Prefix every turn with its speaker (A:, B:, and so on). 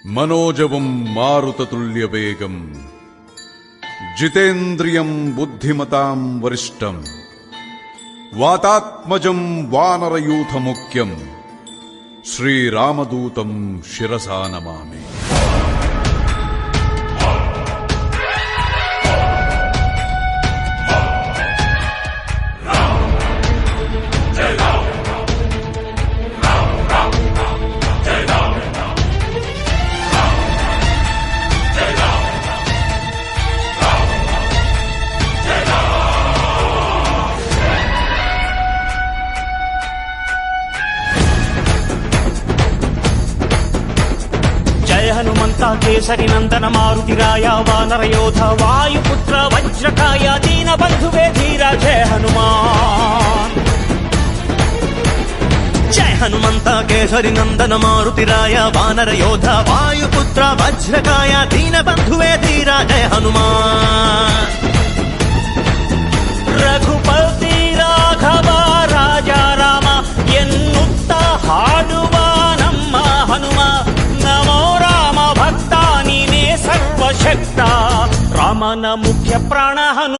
A: మనోజవం మారుతతుల్యవేగం జితేంద్రియం బుద్ధిమతాం వరిష్టం వాతాత్మజం వానరయూథముఖ్యం శ్రీరామదూతం శిరసా నమామి.
B: హనుమంత కేసరి నందన మారుతిరాయ వానర యోధ వాయుపుత్ర వజ్రకాయ దీన బంధువే ధీర జయ హనుమాన్. జయ హనుమంత కేసరి నందన మారుతిరాయ వానర యోధ వాయుపుత్ర వజ్రకాయ దీన బంధువే ధీర జయ హనుమాన్. ರಘುಪತಿ ರಾಘವ ರಾಜಾ ರಾಮ ಎನ್ನುತ್ತ ಹಾಡುವ ನಮ್ಮ ಹನುಮ ನಮೋ ರಾಮ ಭಕ್ತ ನೀನೇ ಸರ್ವಶಕ್ತ ರಾಮನ ಮುಖ್ಯ ಪ್ರಾಣ ಹನು